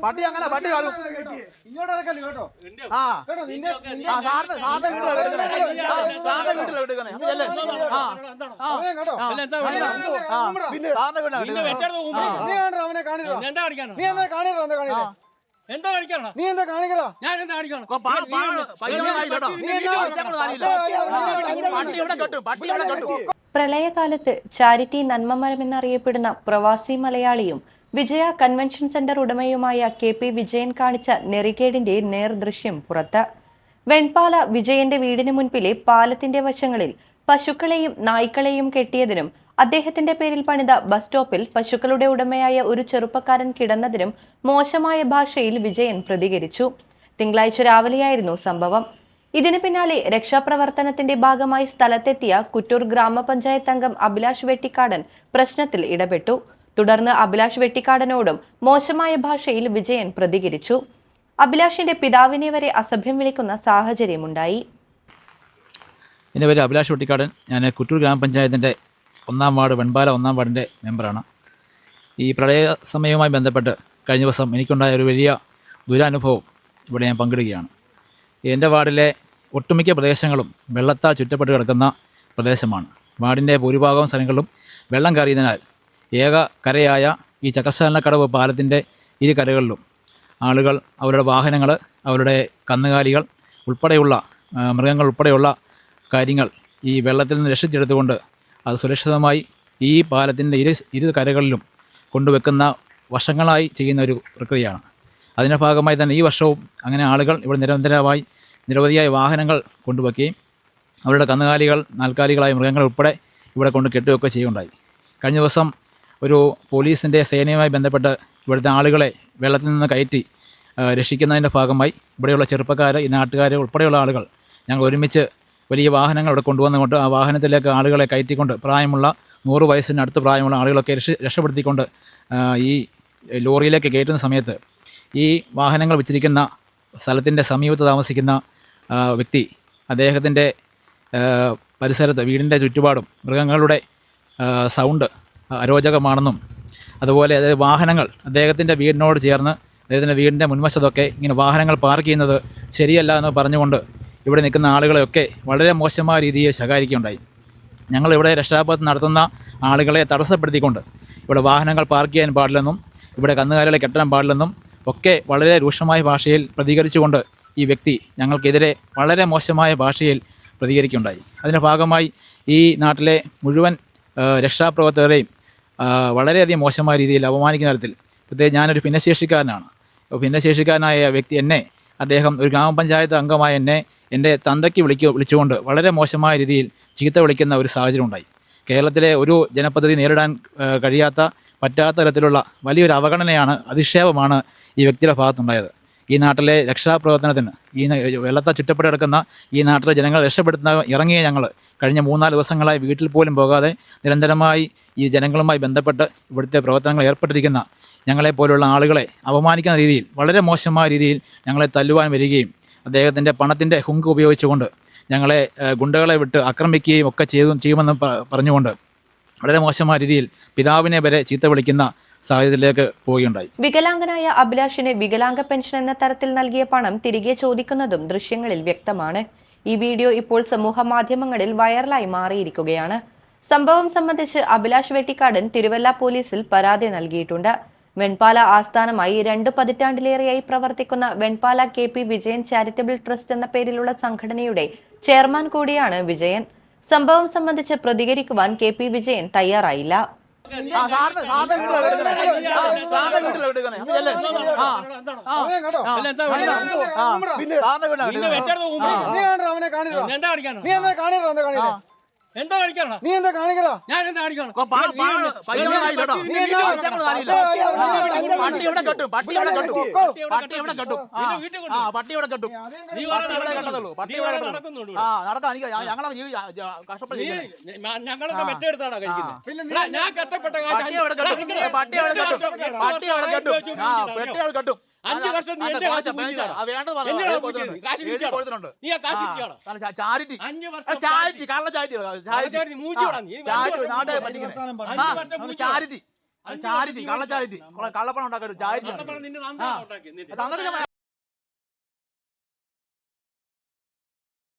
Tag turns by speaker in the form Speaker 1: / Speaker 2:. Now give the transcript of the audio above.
Speaker 1: പട്ടി
Speaker 2: അങ്ങനെ പട്ടി കാണും
Speaker 1: എന്താ കാണിക്കാനോ നീ എന്താ കാണിക്കലോ ഞാൻ എന്താ കാണിക്കണം
Speaker 3: പ്രളയകാലത്ത് ചാരിറ്റി നന്മമരം എന്നറിയപ്പെടുന്ന പ്രവാസി മലയാളിയും വിജയ കൺവെൻഷൻ സെന്റർ ഉടമയുമായ KP വിജയൻ കാണിച്ച നെറികേടിന്റെ നേർദൃശ്യം പുറത്ത്. വെൺപാല വിജയന്റെ വീടിന് മുൻപിലെ പാലത്തിന്റെ വശങ്ങളിൽ പശുക്കളെയും നായ്ക്കളെയും കെട്ടിയതിനും അദ്ദേഹത്തിന്റെ പേരിൽ പണിത ബസ് സ്റ്റോപ്പിൽ പശുക്കളുടെ ഉടമയായ ഒരു ചെറുപ്പക്കാരൻ കിടന്നതിനും മോശമായ ഭാഷയിൽ വിജയൻ പ്രതികരിച്ചു. തിങ്കളാഴ്ച രാവിലെയായിരുന്നു സംഭവം. ഇതിന് പിന്നാലെ രക്ഷാപ്രവർത്തനത്തിന്റെ ഭാഗമായി സ്ഥലത്തെത്തിയ കുറ്റൂർ ഗ്രാമപഞ്ചായത്ത് അംഗം അഭിലാഷ് വെട്ടിക്കാടൻ പ്രശ്നത്തിൽ ഇടപെട്ടു. തുടർന്ന് അഭിലാഷ് വെട്ടിക്കാടനോടും മോശമായ ഭാഷയിൽ വിജയൻ പ്രതികരിച്ചു. അഭിലാഷിന്റെ പിതാവിനെ വരെ അസഭ്യം വിളിക്കുന്ന സാഹചര്യമുണ്ടായി.
Speaker 2: എൻ്റെ പേര് അഭിലാഷ് വെട്ടിക്കാടൻ. ഞാൻ കുറ്റൂർ ഗ്രാമപഞ്ചായത്തിൻ്റെ 1-ാം വാർഡ് വെൺപാല 1-ാം വാർഡിൻ്റെ മെമ്പറാണ്. ഈ പ്രളയ സമയവുമായി ബന്ധപ്പെട്ട് കഴിഞ്ഞ ദിവസം എനിക്കുണ്ടായ ഒരു വലിയ ദുരനുഭവം ഇവിടെ ഞാൻ പങ്കിടുകയാണ്. എൻ്റെ വാർഡിലെ ഒട്ടുമിക്ക പ്രദേശങ്ങളും വെള്ളത്താൽ ചുറ്റപ്പെട്ട് കിടക്കുന്ന പ്രദേശമാണ്. വാർഡിൻ്റെ ഭൂരിഭാഗം സ്ഥലങ്ങളിലും വെള്ളം കയറിയതിനാൽ ഏക കരയായ ഈ ചക്കശാലക്കടവ് പാലത്തിൻ്റെ ഇരു കരകളിലും ആളുകൾ അവരുടെ വാഹനങ്ങൾ, അവരുടെ കന്നുകാലികൾ ഉൾപ്പെടെയുള്ള മൃഗങ്ങൾ ഉൾപ്പെടെയുള്ള കാര്യങ്ങൾ ഈ വെള്ളത്തിൽ നിന്ന് രക്ഷിച്ചെടുത്തുകൊണ്ട് അത് സുരക്ഷിതമായി ഈ പാലത്തിൻ്റെ ഇരു കരകളിലും കൊണ്ടുവെക്കുന്ന വർഷങ്ങളായി ചെയ്യുന്ന ഒരു പ്രക്രിയയാണ്. അതിൻ്റെ ഭാഗമായി തന്നെ ഈ വർഷവും അങ്ങനെ ആളുകൾ ഇവിടെ നിരന്തരമായി നിരവധിയായ വാഹനങ്ങൾ കൊണ്ടുവയ്ക്കുകയും അവരുടെ കന്നുകാലികൾ, നാൽക്കാലികളായ മൃഗങ്ങൾ ഉൾപ്പെടെ ഇവിടെ കൊണ്ട് കെട്ടുവെക്കുകയും ചെയ്യുകയുണ്ടായി. കഴിഞ്ഞ ദിവസം ഒരു പോലീസിൻ്റെ സേനയുമായി ബന്ധപ്പെട്ട് ഇവിടുത്തെ ആളുകളെ വെള്ളത്തിൽ നിന്ന് കയറ്റി രക്ഷിക്കുന്നതിൻ്റെ ഭാഗമായി ഇവിടെയുള്ള ചെറുപ്പക്കാർ, ഈ നാട്ടുകാർ ഉൾപ്പെടെയുള്ള ആളുകൾ ഞങ്ങൾ ഒരുമിച്ച് വലിയ വാഹനങ്ങൾ ഇവിടെ കൊണ്ടുവന്നുകൊണ്ട് ആ വാഹനത്തിലേക്ക് ആളുകളെ കയറ്റിക്കൊണ്ട് പ്രായമുള്ള 100 വയസ്സിനടുത്ത് പ്രായമുള്ള ആളുകളൊക്കെ രക്ഷപ്പെടുത്തിക്കൊണ്ട് ഈ ലോറിയിലേക്ക് കയറ്റുന്ന സമയത്ത് ഈ വാഹനങ്ങൾ വെച്ചിരിക്കുന്ന സ്ഥലത്തിൻ്റെ സമീപത്ത് താമസിക്കുന്ന വ്യക്തി അദ്ദേഹത്തിൻ്റെ പരിസരത്ത് വീടിൻ്റെ ചുറ്റുപാടും മൃഗങ്ങളുടെ സൗണ്ട് അരോചകമാണെന്നും അതുപോലെ അതായത് വാഹനങ്ങൾ അദ്ദേഹത്തിൻ്റെ വീടിനോട് ചേർന്ന് അദ്ദേഹത്തിൻ്റെ വീടിൻ്റെ മുൻവശത്തൊക്കെ ഇങ്ങനെ വാഹനങ്ങൾ പാർക്ക് ചെയ്യുന്നത് ശരിയല്ല എന്ന് പറഞ്ഞുകൊണ്ട് ഇവിടെ നിൽക്കുന്ന ആളുകളെയൊക്കെ വളരെ മോശമായ രീതിയിൽ ശകാരിക്കുകയുണ്ടായി. ഞങ്ങളിവിടെ രക്ഷാപ്രവർത്തനം നടത്തുന്ന ആളുകളെ തടസ്സപ്പെടുത്തിക്കൊണ്ട് ഇവിടെ വാഹനങ്ങൾ പാർക്ക് ചെയ്യാൻ പാടില്ലെന്നും ഇവിടെ കന്നുകാലികളെ കെട്ടാൻ പാടില്ലെന്നും ഒക്കെ വളരെ രൂക്ഷമായ ഭാഷയിൽ പ്രതികരിച്ചുകൊണ്ട് ഈ വ്യക്തി ഞങ്ങൾക്കെതിരെ വളരെ മോശമായ ഭാഷയിൽ പ്രതികരിക്കുകയുണ്ടായി. അതിൻ്റെ ഭാഗമായി ഈ നാട്ടിലെ മുഴുവൻ രക്ഷാപ്രവർത്തകരെയും വളരെയധികം മോശമായ രീതിയിൽ അപമാനിക്കുന്ന തരത്തിൽ, പ്രത്യേകിച്ച് ഞാനൊരു ഭിന്നശേഷിക്കാരനാണ്. ഭിന്നശേഷിക്കാരനായ വ്യക്തി അദ്ദേഹം ഒരു ഗ്രാമപഞ്ചായത്ത് അംഗമായ എൻ്റെ തന്തയ്ക്ക് വിളിച്ചുകൊണ്ട് വളരെ മോശമായ രീതിയിൽ ചീത്ത വിളിക്കുന്ന ഒരു സാഹചര്യം ഉണ്ടായി. കേരളത്തിലെ ഒരു ജനപദ്ധതി നേരിടാൻ പറ്റാത്ത തരത്തിലുള്ള വലിയൊരു അവഗണനയാണ്, അധിക്ഷേപമാണ് ഈ വ്യക്തിയുടെ ഭാഗത്തുണ്ടായത്. ഈ നാട്ടിലെ രക്ഷാപ്രവർത്തനത്തിന് ഈ വെള്ളത്താൽ ചുറ്റപ്പെട്ട് കിടക്കുന്ന ഈ നാട്ടിലെ ജനങ്ങളെ രക്ഷപ്പെടുത്തുന്ന ഇറങ്ങിയ ഞങ്ങൾ കഴിഞ്ഞ 3-4 ദിവസങ്ങളായി വീട്ടിൽ പോലും പോകാതെ നിരന്തരമായി ഈ ജനങ്ങളുമായി ബന്ധപ്പെട്ട് ഇവിടുത്തെ പ്രവർത്തനങ്ങൾ ഏർപ്പെട്ടിരിക്കുന്ന ഞങ്ങളെപ്പോലുള്ള ആളുകളെ അപമാനിക്കുന്ന രീതിയിൽ, വളരെ മോശമായ രീതിയിൽ ഞങ്ങളെ തല്ലുവാൻ വരികയും അദ്ദേഹത്തിൻ്റെ പണത്തിൻ്റെ ഹുങ്ക് ഉപയോഗിച്ചുകൊണ്ട് ഞങ്ങളെ ഗുണ്ടകളെ വിട്ട് ആക്രമിക്കുകയും ഒക്കെ ചെയ്യുമെന്ന് പറഞ്ഞുകൊണ്ട് വളരെ മോശമായ രീതിയിൽ പിതാവിനെ വരെ ചീത്ത വിളിക്കുന്ന സാഹചര്യത്തിലേക്ക് പോവുകയുണ്ടായി.
Speaker 3: വികലാംഗനായ അഭിലാഷിന് വികലാംഗ പെൻഷൻ എന്ന തരത്തിൽ നൽകിയ പണം തിരികെ ചോദിക്കുന്നതും ദൃശ്യങ്ങളിൽ വ്യക്തമാണ്. ഈ വീഡിയോ ഇപ്പോൾ സമൂഹ മാധ്യമങ്ങളിൽ വൈറലായി മാറിയിരിക്കുകയാണ്. സംഭവം സംബന്ധിച്ച് അഭിലാഷ് വെട്ടിക്കാടൻ തിരുവല്ല പോലീസിൽ പരാതി നൽകിയിട്ടുണ്ട്. വെൺപാല ആസ്ഥാനമായി 2 പതിറ്റാണ്ടിലേറെയായി പ്രവർത്തിക്കുന്ന Venpala KP Vijayan charitable trust എന്ന പേരിലുള്ള സംഘടനയുടെ ചെയർമാൻ കൂടിയാണ് വിജയൻ. സംഭവം സംബന്ധിച്ച് പ്രതികരിക്കുവാൻ KP വിജയൻ തയ്യാറായില്ല.
Speaker 1: എന്താ കാണിക്കാനോ നീ എന്താ കാണിക്കലോ ഞാൻ എന്താ കാണിക്കണം ഞങ്ങളൊക്കെ മെറ്റെടുത്താണോ കഴിക്കുന്നത്? ഞാൻ കഷ്ടപ്പെട്ട 5 വർഷം നീ എന്റെ കാശ്
Speaker 2: ചാരിറ്റി കള്ള ചാരിറ്റി കള്ളപ്പണം ഉണ്ടാക്കരുത് ചാരിറ്റി
Speaker 1: നിന്റെ നന്ദി ഉണ്ടാക്കി നിന്റെ.
Speaker 2: തന്നിട്ട്